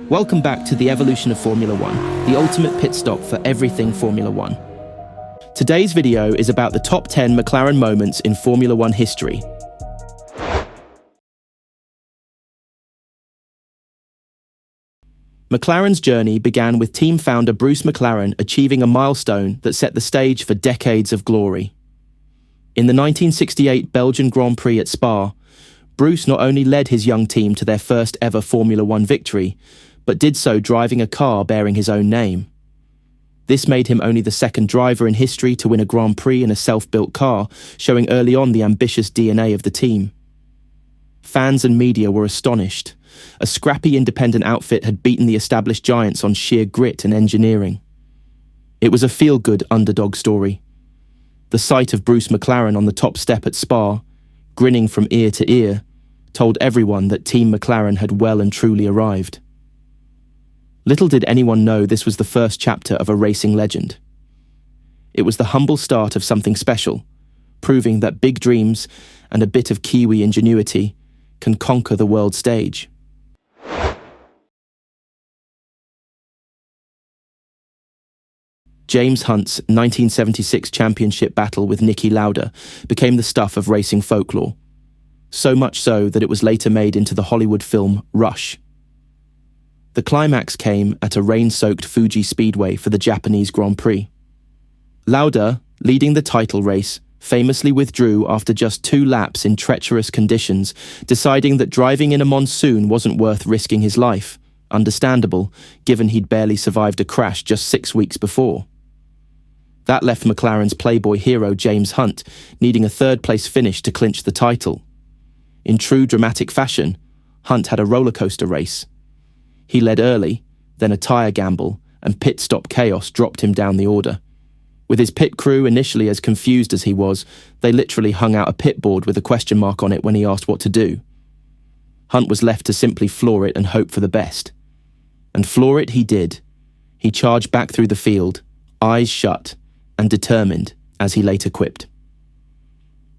Welcome back to the evolution of Formula One, the ultimate pit stop for everything Formula One. Today's video is about the top 10 McLaren moments in Formula One history. McLaren's journey began with team founder Bruce McLaren achieving a milestone that set the stage for decades of glory. In the 1968 Belgian Grand Prix at Spa, Bruce not only led his young team to their first ever Formula One victory, but did so driving a car bearing his own name. This made him only the second driver in history to win a Grand Prix in a self-built car, showing early on the ambitious DNA of the team. Fans and media were astonished. A scrappy independent outfit had beaten the established giants on sheer grit and engineering. It was a feel-good underdog story. The sight of Bruce McLaren on the top step at Spa, grinning from ear to ear, told everyone that Team McLaren had well and truly arrived. Little did anyone know this was the first chapter of a racing legend. It was the humble start of something special, proving that big dreams and a bit of Kiwi ingenuity can conquer the world stage. James Hunt's 1976 championship battle with Niki Lauda became the stuff of racing folklore, so much so that it was later made into the Hollywood film Rush. The climax came at a rain-soaked Fuji Speedway for the Japanese Grand Prix. Lauda, leading the title race, famously withdrew after just 2 laps in treacherous conditions, deciding that driving in a monsoon wasn't worth risking his life. Understandable, given he'd barely survived a crash just 6 weeks before. That left McLaren's playboy hero James Hunt needing a third-place finish to clinch the title. In true dramatic fashion, Hunt had a rollercoaster race. He led early, then a tyre gamble, and pit stop chaos dropped him down the order. With his pit crew initially as confused as he was, they literally hung out a pit board with a question mark on it when he asked what to do. Hunt was left to simply floor it and hope for the best. And floor it he did. He charged back through the field, eyes shut, and determined, as he later quipped.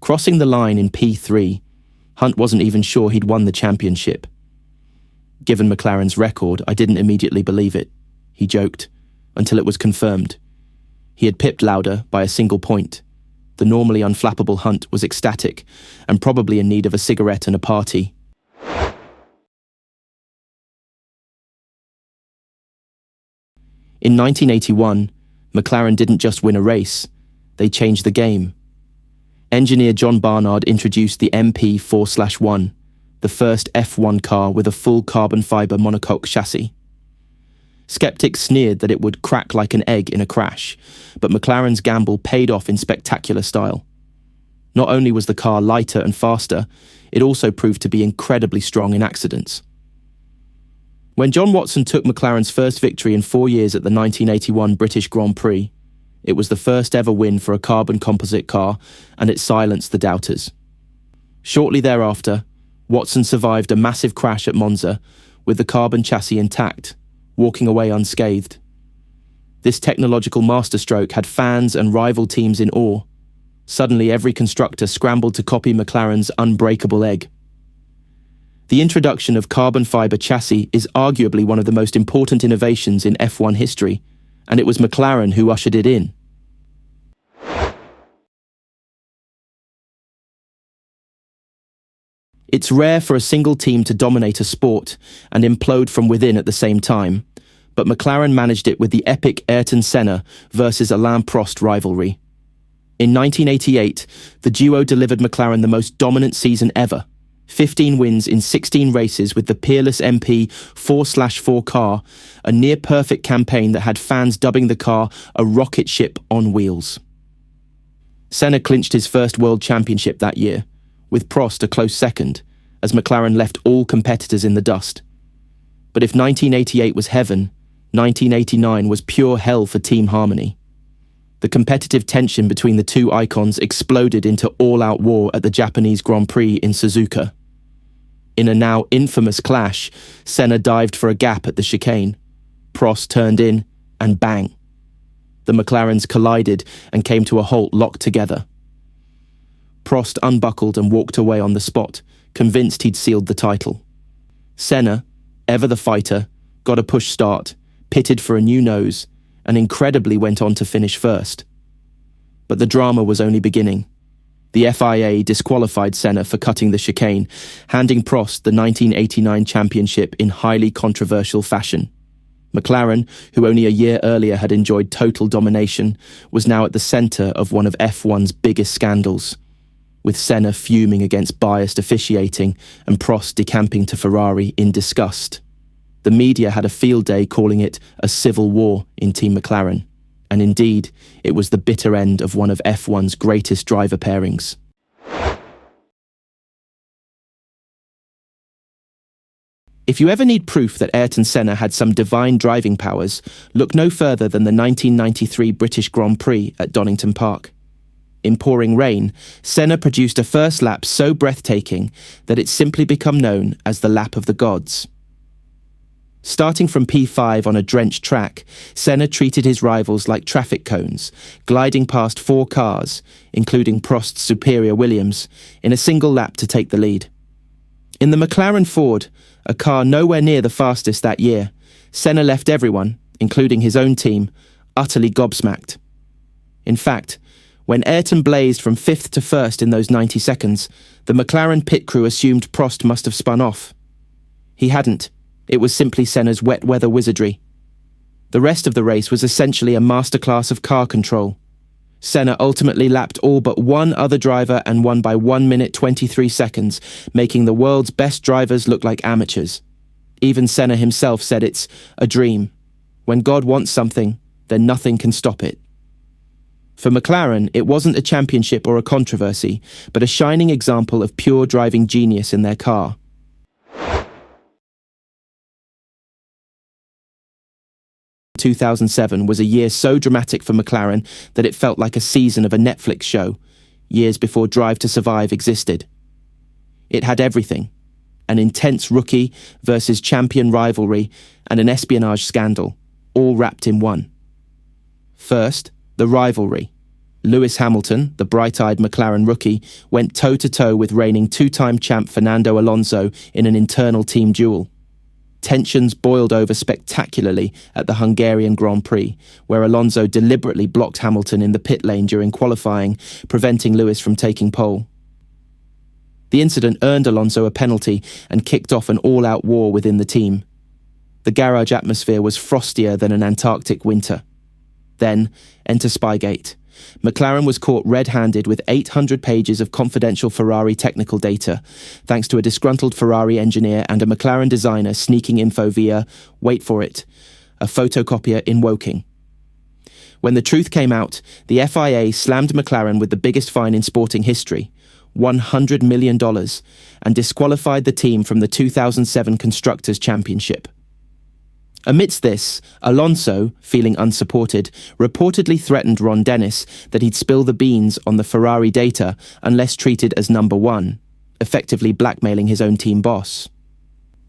Crossing the line in P3, Hunt wasn't even sure he'd won the championship. Given McLaren's record, I didn't immediately believe it, he joked, until it was confirmed. He had pipped Lauda by a single point. The normally unflappable Hunt was ecstatic, and probably in need of a cigarette and a party. In 1981, McLaren didn't just win a race, they changed the game. Engineer John Barnard introduced the MP4/1, the first F1 car with a full carbon fibre monocoque chassis. Skeptics sneered that it would crack like an egg in a crash, but McLaren's gamble paid off in spectacular style. Not only was the car lighter and faster, it also proved to be incredibly strong in accidents. When John Watson took McLaren's first victory in 4 years at the 1981 British Grand Prix, it was the first ever win for a carbon composite car, and it silenced the doubters. Shortly thereafter, Watson survived a massive crash at Monza, with the carbon chassis intact, walking away unscathed. This technological masterstroke had fans and rival teams in awe. Suddenly every constructor scrambled to copy McLaren's unbreakable egg. The introduction of carbon fibre chassis is arguably one of the most important innovations in F1 history, and it was McLaren who ushered it in. It's rare for a single team to dominate a sport and implode from within at the same time, but McLaren managed it with the epic Ayrton Senna versus Alain Prost rivalry. In 1988, the duo delivered McLaren the most dominant season ever. 15 wins in 16 races with the peerless MP4/4 car, a near-perfect campaign that had fans dubbing the car a rocket ship on wheels. Senna clinched his first world championship that year, with Prost a close second, as McLaren left all competitors in the dust. But if 1988 was heaven, 1989 was pure hell for team harmony. The competitive tension between the two icons exploded into all-out war at the Japanese Grand Prix in Suzuka. In a now infamous clash, Senna dived for a gap at the chicane. Prost turned in, and bang. The McLarens collided and came to a halt locked together. Prost unbuckled and walked away on the spot, convinced he'd sealed the title. Senna, ever the fighter, got a push start, pitted for a new nose, and incredibly went on to finish first. But the drama was only beginning. The FIA disqualified Senna for cutting the chicane, handing Prost the 1989 championship in highly controversial fashion. McLaren, who only a year earlier had enjoyed total domination, was now at the centre of one of F1's biggest scandals, with Senna fuming against biased officiating and Prost decamping to Ferrari in disgust. The media had a field day calling it a civil war in Team McLaren, and indeed, it was the bitter end of one of F1's greatest driver pairings. If you ever need proof that Ayrton Senna had some divine driving powers, look no further than the 1993 British Grand Prix at Donington Park. In pouring rain, Senna produced a first lap so breathtaking that it's simply become known as the Lap of the Gods. Starting from P5 on a drenched track, Senna treated his rivals like traffic cones, gliding past 4 cars, including Prost's superior Williams, in a single lap to take the lead. In the McLaren Ford, a car nowhere near the fastest that year, Senna left everyone, including his own team, utterly gobsmacked. In fact, when Ayrton blazed from 5th to 1st in those 90 seconds, the McLaren pit crew assumed Prost must have spun off. He hadn't. It was simply Senna's wet weather wizardry. The rest of the race was essentially a masterclass of car control. Senna ultimately lapped all but one other driver and won by 1 minute 23 seconds, making the world's best drivers look like amateurs. Even Senna himself said it's a dream. When God wants something, then nothing can stop it. For McLaren, it wasn't a championship or a controversy, but a shining example of pure driving genius in their car. 2007 was a year so dramatic for McLaren that it felt like a season of a Netflix show, years before Drive to Survive existed. It had everything: an intense rookie versus champion rivalry and an espionage scandal, all wrapped in one. First, the rivalry. Lewis Hamilton, the bright-eyed McLaren rookie, went toe-to-toe with reigning 2-time champ Fernando Alonso in an internal team duel. Tensions boiled over spectacularly at the Hungarian Grand Prix, where Alonso deliberately blocked Hamilton in the pit lane during qualifying, preventing Lewis from taking pole. The incident earned Alonso a penalty and kicked off an all-out war within the team. The garage atmosphere was frostier than an Antarctic winter. Then, enter Spygate. McLaren was caught red-handed with 800 pages of confidential Ferrari technical data, thanks to a disgruntled Ferrari engineer and a McLaren designer sneaking info via, wait for it, a photocopier in Woking. When the truth came out, the FIA slammed McLaren with the biggest fine in sporting history, $100 million, and disqualified the team from the 2007 Constructors' Championship. Amidst this, Alonso, feeling unsupported, reportedly threatened Ron Dennis that he'd spill the beans on the Ferrari data unless treated as number one, effectively blackmailing his own team boss.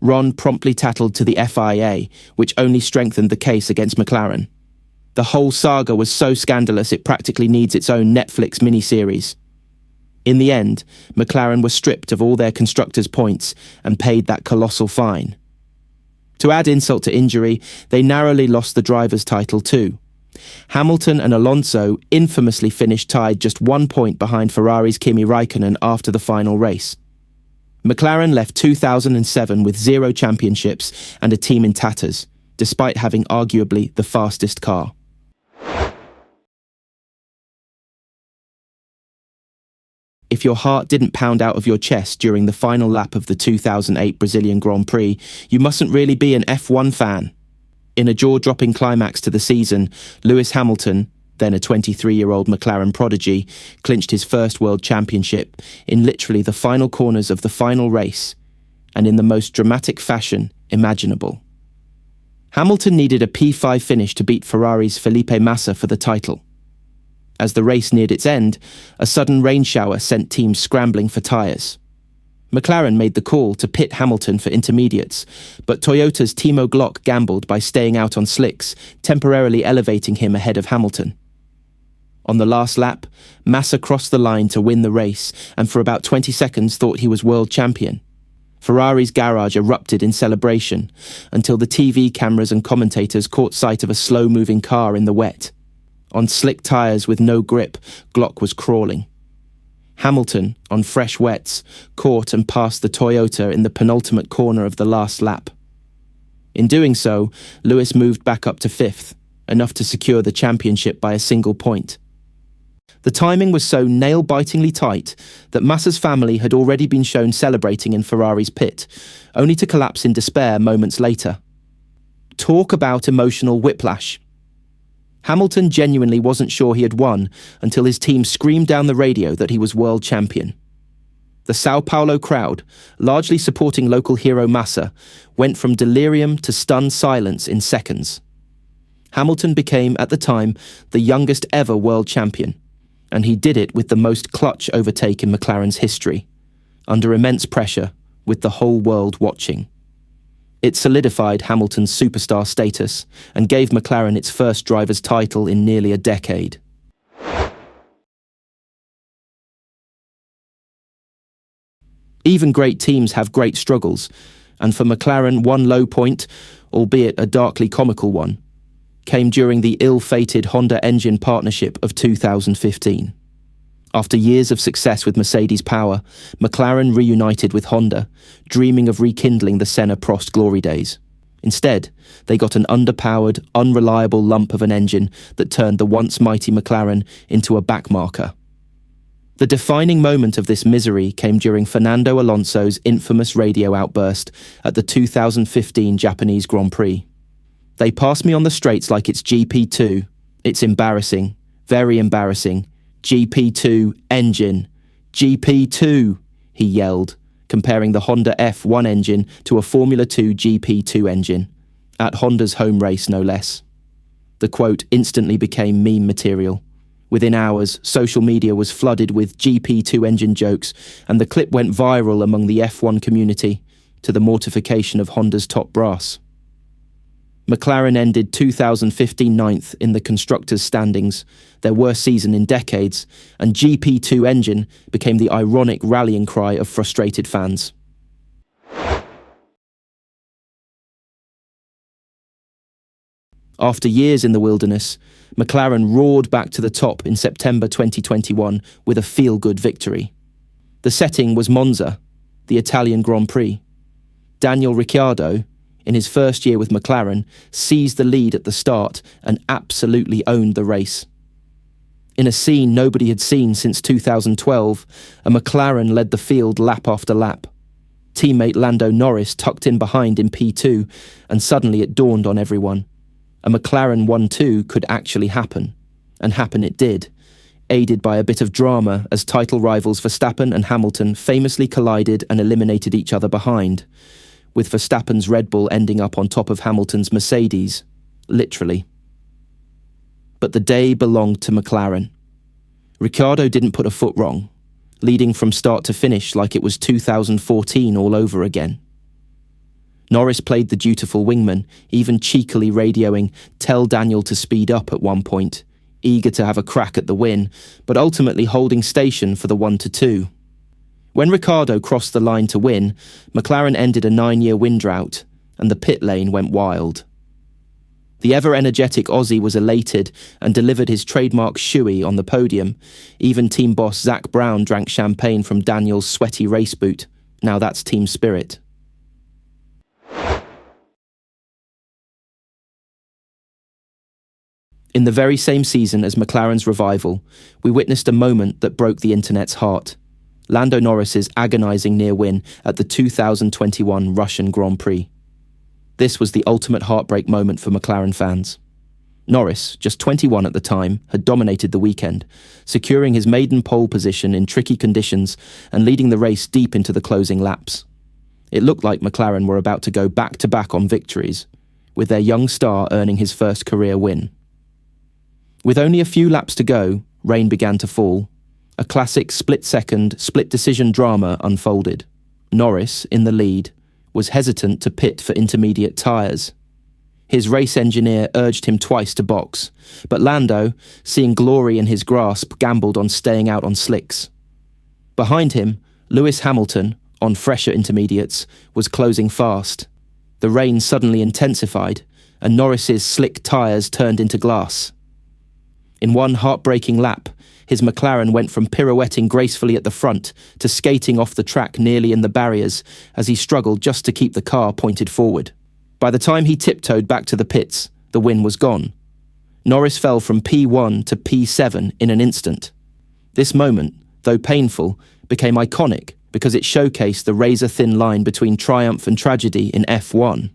Ron promptly tattled to the FIA, which only strengthened the case against McLaren. The whole saga was so scandalous it practically needs its own Netflix miniseries. In the end, McLaren were stripped of all their constructors' points and paid that colossal fine. To add insult to injury, they narrowly lost the driver's title too. Hamilton and Alonso infamously finished tied just 1 point behind Ferrari's Kimi Räikkönen after the final race. McLaren left 2007 with 0 championships and a team in tatters, despite having arguably the fastest car. If your heart didn't pound out of your chest during the final lap of the 2008 Brazilian Grand Prix, you mustn't really be an F1 fan. In a jaw-dropping climax to the season, Lewis Hamilton, then a 23-year-old McLaren prodigy, clinched his first world championship in literally the final corners of the final race, and in the most dramatic fashion imaginable. Hamilton needed a P5 finish to beat Ferrari's Felipe Massa for the title. As the race neared its end, a sudden rain shower sent teams scrambling for tyres. McLaren made the call to pit Hamilton for intermediates, but Toyota's Timo Glock gambled by staying out on slicks, temporarily elevating him ahead of Hamilton. On the last lap, Massa crossed the line to win the race and for about 20 seconds thought he was world champion. Ferrari's garage erupted in celebration until the TV cameras and commentators caught sight of a slow-moving car in the wet. On slick tyres with no grip, Glock was crawling. Hamilton, on fresh wets, caught and passed the Toyota in the penultimate corner of the last lap. In doing so, Lewis moved back up to fifth, enough to secure the championship by a single point. The timing was so nail-bitingly tight that Massa's family had already been shown celebrating in Ferrari's pit, only to collapse in despair moments later. Talk about emotional whiplash. Hamilton genuinely wasn't sure he had won until his team screamed down the radio that he was world champion. The Sao Paulo crowd, largely supporting local hero Massa, went from delirium to stunned silence in seconds. Hamilton became, at the time, the youngest ever world champion, and he did it with the most clutch overtake in McLaren's history, under immense pressure, with the whole world watching. It solidified Hamilton's superstar status and gave McLaren its first driver's title in nearly a decade. Even great teams have great struggles, and for McLaren, one low point, albeit a darkly comical one, came during the ill-fated Honda engine partnership of 2015. After years of success with Mercedes power, McLaren reunited with Honda, dreaming of rekindling the Senna-Prost glory days. Instead, they got an underpowered, unreliable lump of an engine that turned the once mighty McLaren into a backmarker. The defining moment of this misery came during Fernando Alonso's infamous radio outburst at the 2015 Japanese Grand Prix. "They pass me on the straights like it's GP2. It's embarrassing. Very embarrassing. GP2 engine. GP2, he yelled, comparing the Honda F1 engine to a Formula 2 GP2 engine, at Honda's home race no less. The quote instantly became meme material. Within hours, social media was flooded with GP2 engine jokes, and the clip went viral among the F1 community, to the mortification of Honda's top brass. McLaren ended 2015 ninth in the constructors' standings, their worst season in decades, and GP2 engine became the ironic rallying cry of frustrated fans. After years in the wilderness, McLaren roared back to the top in September 2021 with a feel-good victory. The setting was Monza, the Italian Grand Prix. Daniel Ricciardo, in his first year with McLaren, seized the lead at the start and absolutely owned the race. In a scene nobody had seen since 2012, a McLaren led the field lap after lap. Teammate Lando Norris tucked in behind in P2, and suddenly it dawned on everyone. A McLaren 1-2 could actually happen, and happen it did, aided by a bit of drama as title rivals Verstappen and Hamilton famously collided and eliminated each other behind, with Verstappen's Red Bull ending up on top of Hamilton's Mercedes, literally. But the day belonged to McLaren. Ricciardo didn't put a foot wrong, leading from start to finish like it was 2014 all over again. Norris played the dutiful wingman, even cheekily radioing, "Tell Daniel to speed up" at one point, eager to have a crack at the win, but ultimately holding station for the 1-2. When Ricciardo crossed the line to win, McLaren ended a 9-year win drought, and the pit lane went wild. The ever-energetic Aussie was elated and delivered his trademark shoey on the podium. Even team boss Zak Brown drank champagne from Daniel's sweaty race boot. Now that's team spirit. In the very same season as McLaren's revival, we witnessed a moment that broke the internet's heart. Lando Norris's agonising near win at the 2021 Russian Grand Prix. This was the ultimate heartbreak moment for McLaren fans. Norris, just 21 at the time, had dominated the weekend, securing his maiden pole position in tricky conditions and leading the race deep into the closing laps. It looked like McLaren were about to go back-to-back on victories, with their young star earning his first career win. With only a few laps to go, rain began to fall. A classic split-second, split-decision drama unfolded. Norris, in the lead, was hesitant to pit for intermediate tyres. His race engineer urged him twice to box, but Lando, seeing glory in his grasp, gambled on staying out on slicks. Behind him, Lewis Hamilton, on fresher intermediates, was closing fast. The rain suddenly intensified, and Norris's slick tyres turned into glass. In one heartbreaking lap, his McLaren went from pirouetting gracefully at the front to skating off the track nearly in the barriers as he struggled just to keep the car pointed forward. By the time he tiptoed back to the pits, the win was gone. Norris fell from P1 to P7 in an instant. This moment, though painful, became iconic because it showcased the razor-thin line between triumph and tragedy in F1.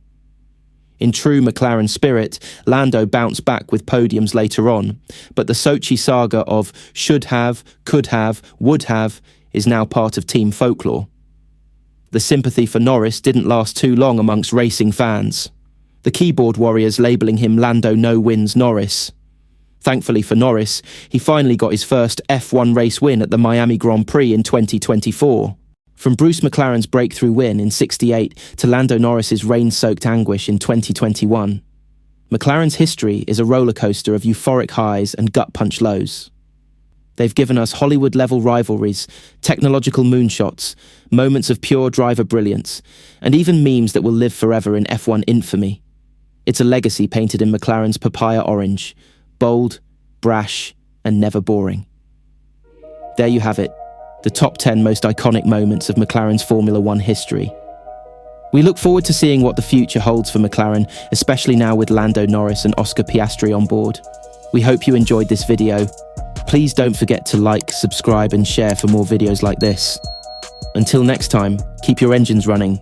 In true McLaren spirit, Lando bounced back with podiums later on, but the Sochi saga of should have, could have, would have is now part of team folklore. The sympathy for Norris didn't last too long amongst racing fans, the keyboard warriors labelling him Lando No Wins Norris. Thankfully for Norris, he finally got his first F1 race win at the Miami Grand Prix in 2024. From Bruce McLaren's breakthrough win in '68 to Lando Norris's rain-soaked anguish in 2021, McLaren's history is a rollercoaster of euphoric highs and gut-punch lows. They've given us Hollywood-level rivalries, technological moonshots, moments of pure driver brilliance, and even memes that will live forever in F1 infamy. It's a legacy painted in McLaren's papaya orange, bold, brash, and never boring. There you have it. The top 10 most iconic moments of McLaren's Formula One history. We look forward to seeing what the future holds for McLaren, especially now with Lando Norris and Oscar Piastri on board. We hope you enjoyed this video. Please don't forget to like, subscribe and share for more videos like this. Until next time, keep your engines running